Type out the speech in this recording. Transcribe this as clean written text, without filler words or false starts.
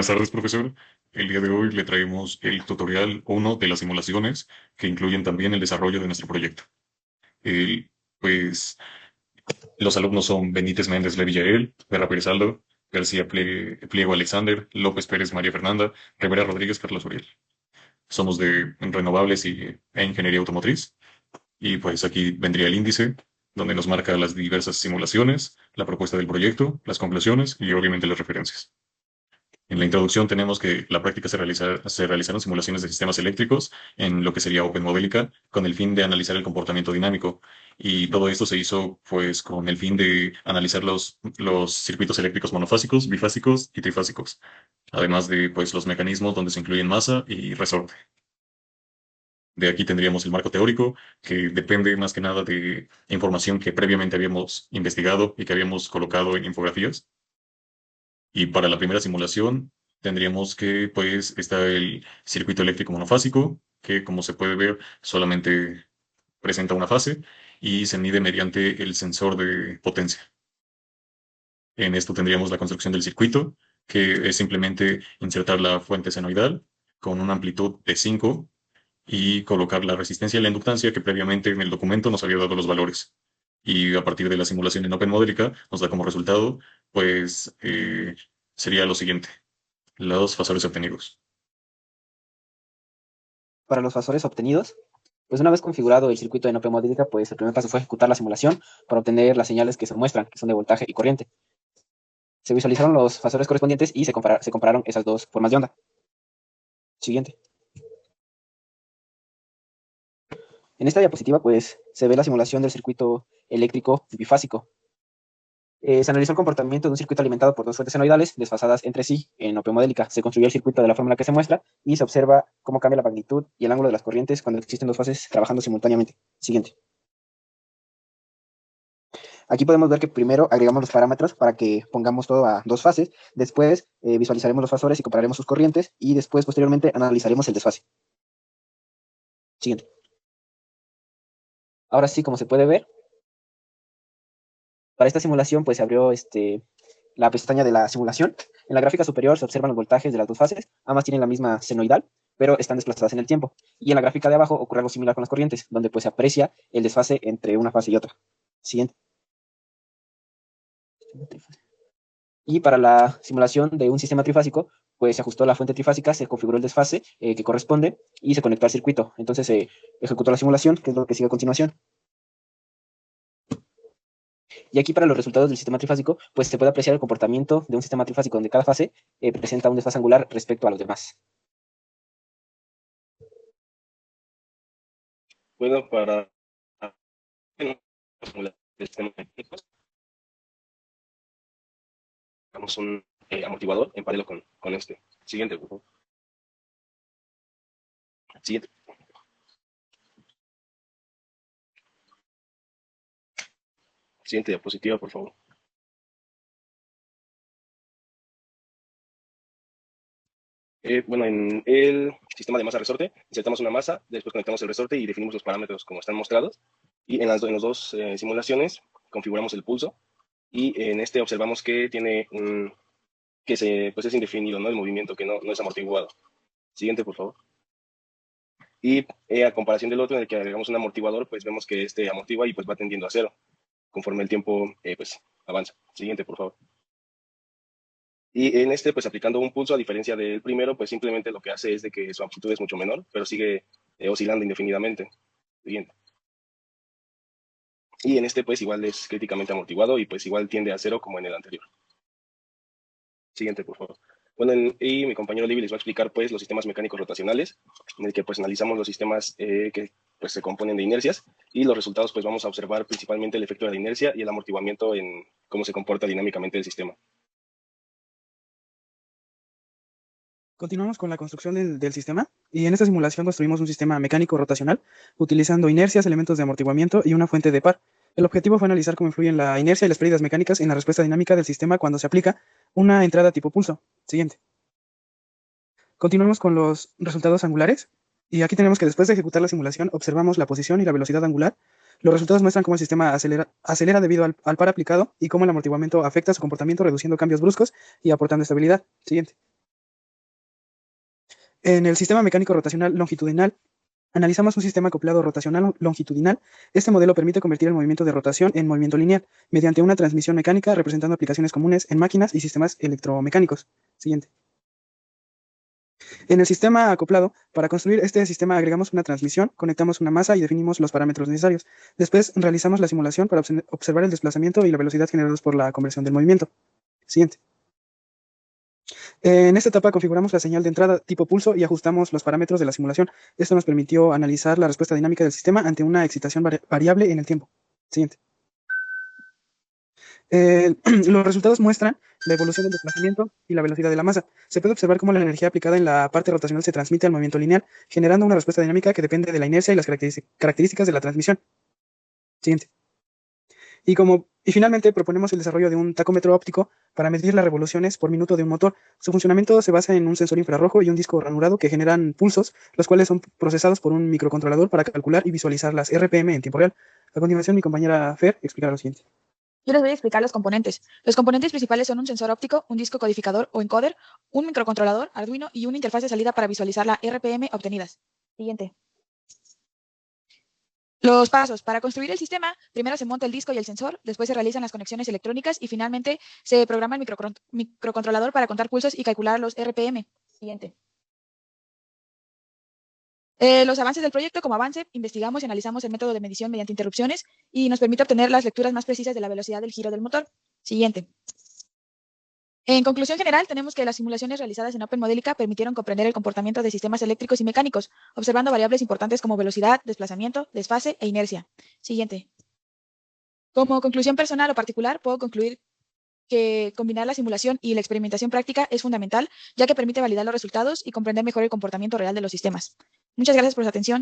Buenas tardes, profesor. El día de hoy le traemos el tutorial 1 de las simulaciones que incluyen también el desarrollo de nuestro proyecto. El- pues los alumnos son Benítez Méndez Levillael, Vera Pérez Aldo, García Pliego Alexander, López Pérez María Fernanda, Rivera Rodríguez Carlos Uriel. Somos de renovables e ingeniería automotriz. Y pues aquí vendría el índice, donde nos marca las diversas simulaciones, la propuesta del proyecto, las conclusiones y obviamente las referencias. En la introducción tenemos que la práctica se realizaron simulaciones de sistemas eléctricos en lo que sería Open Modelica con el fin de analizar el comportamiento dinámico. Y todo esto se hizo pues con el fin de analizar los circuitos eléctricos monofásicos, bifásicos y trifásicos, además de pues los mecanismos donde se incluyen masa y resorte. De aquí tendríamos el marco teórico, que depende más que nada de información que previamente habíamos investigado y que habíamos colocado en infografías. Y para la primera simulación tendríamos que, pues, está el circuito eléctrico monofásico, que como se puede ver solamente presenta una fase y se mide mediante el sensor de potencia. En esto tendríamos la construcción del circuito, que es simplemente insertar la fuente senoidal con una amplitud de 5 y colocar la resistencia y la inductancia que previamente en el documento nos había dado los valores. Y a partir de la simulación en OpenModelica nos da como resultado, pues, sería lo siguiente. Los fasores obtenidos. Para los fasores obtenidos, pues una vez configurado el circuito en OpenModelica, pues el primer paso fue ejecutar la simulación para obtener las señales que se muestran, que son de voltaje y corriente. Se visualizaron los fasores correspondientes y se compararon esas dos formas de onda. Siguiente. En esta diapositiva, pues se ve la simulación del circuito eléctrico bifásico. Se analizó el comportamiento de un circuito alimentado por dos fuentes senoidales desfasadas entre sí en OpenModelica. Se construyó el circuito de la fórmula que se muestra y se observa cómo cambia la magnitud y el ángulo de las corrientes cuando existen dos fases trabajando simultáneamente. Siguiente. Aquí podemos ver que primero agregamos los parámetros para que pongamos todo a dos fases, después visualizaremos los fasores y compararemos sus corrientes y después posteriormente analizaremos el desfase. Siguiente. Ahora sí, como se puede ver, para esta simulación pues se abrió la pestaña de la simulación. En la gráfica superior se observan los voltajes de las dos fases, ambas tienen la misma senoidal, pero están desplazadas en el tiempo. Y en la gráfica de abajo ocurre algo similar con las corrientes, donde pues se aprecia el desfase entre una fase y otra. Siguiente. Y para la simulación de un sistema trifásico, pues se ajustó la fuente trifásica, se configuró el desfase que corresponde y se conectó al circuito. Entonces se ejecutó la simulación, que es lo que sigue a continuación. Y aquí para los resultados del sistema trifásico, pues se puede apreciar el comportamiento de un sistema trifásico donde cada fase presenta un desfase angular respecto a los demás. Bueno, para simular el sistema eléctrico, usamos un amortiguador en paralelo con este. Siguiente, por favor. Siguiente. Siguiente diapositiva, por favor. Bueno, en el sistema de masa-resorte insertamos una masa, después conectamos el resorte y definimos los parámetros como están mostrados. Y en las dos simulaciones configuramos el pulso y en este observamos que tiene pues es indefinido, ¿no? El movimiento que no es amortiguado. Siguiente, por favor. Y a comparación del otro en el que agregamos un amortiguador, pues vemos que este amortigua y pues va tendiendo a cero conforme el tiempo pues avanza. Siguiente, por favor. Y en este, pues aplicando un pulso, a diferencia del primero, pues simplemente lo que hace es de que su amplitud es mucho menor, pero sigue oscilando indefinidamente. Siguiente. Y en este, pues igual es críticamente amortiguado y pues igual tiende a cero como en el anterior. Siguiente, por favor. Bueno, y mi compañero Libby les va a explicar pues los sistemas mecánicos rotacionales, en el que pues analizamos los sistemas que pues se componen de inercias y los resultados pues vamos a observar principalmente el efecto de la inercia y el amortiguamiento en cómo se comporta dinámicamente el sistema. Continuamos con la construcción del sistema y en esta simulación construimos un sistema mecánico rotacional utilizando inercias, elementos de amortiguamiento y una fuente de par. El objetivo fue analizar cómo influyen la inercia y las pérdidas mecánicas en la respuesta dinámica del sistema cuando se aplica una entrada tipo pulso. Siguiente. Continuamos con los resultados angulares y aquí tenemos que después de ejecutar la simulación observamos la posición y la velocidad angular. Los resultados muestran cómo el sistema acelera debido al par aplicado y cómo el amortiguamiento afecta su comportamiento reduciendo cambios bruscos y aportando estabilidad. Siguiente. En el sistema mecánico rotacional longitudinal, analizamos un sistema acoplado rotacional longitudinal. Este modelo permite convertir el movimiento de rotación en movimiento lineal mediante una transmisión mecánica representando aplicaciones comunes en máquinas y sistemas electromecánicos. Siguiente. En el sistema acoplado, para construir este sistema agregamos una transmisión, conectamos una masa y definimos los parámetros necesarios. Después realizamos la simulación para observar el desplazamiento y la velocidad generados por la conversión del movimiento. Siguiente. En esta etapa configuramos la señal de entrada tipo pulso y ajustamos los parámetros de la simulación. Esto nos permitió analizar la respuesta dinámica del sistema ante una excitación variable en el tiempo. Siguiente. Los resultados muestran la evolución del desplazamiento y la velocidad de la masa. Se puede observar cómo la energía aplicada en la parte rotacional se transmite al movimiento lineal, generando una respuesta dinámica que depende de la inercia y las características de la transmisión. Siguiente. Y finalmente proponemos el desarrollo de un tacómetro óptico para medir las revoluciones por minuto de un motor. Su funcionamiento se basa en un sensor infrarrojo y un disco ranurado que generan pulsos, los cuales son procesados por un microcontrolador para calcular y visualizar las RPM en tiempo real. A continuación, mi compañera Fer explicará lo siguiente. Yo les voy a explicar los componentes. Los componentes principales son un sensor óptico, un disco codificador o encoder, un microcontrolador, Arduino y una interfaz de salida para visualizar la RPM obtenidas. Siguiente. Los pasos. Para construir el sistema, primero se monta el disco y el sensor, después se realizan las conexiones electrónicas y finalmente se programa el microcontrolador para contar pulsos y calcular los RPM. Siguiente. Los avances del proyecto. Como avance, investigamos y analizamos el método de medición mediante interrupciones y nos permite obtener las lecturas más precisas de la velocidad del giro del motor. Siguiente. En conclusión general, tenemos que las simulaciones realizadas en OpenModelica permitieron comprender el comportamiento de sistemas eléctricos y mecánicos, observando variables importantes como velocidad, desplazamiento, desfase e inercia. Siguiente. Como conclusión personal o particular, puedo concluir que combinar la simulación y la experimentación práctica es fundamental, ya que permite validar los resultados y comprender mejor el comportamiento real de los sistemas. Muchas gracias por su atención.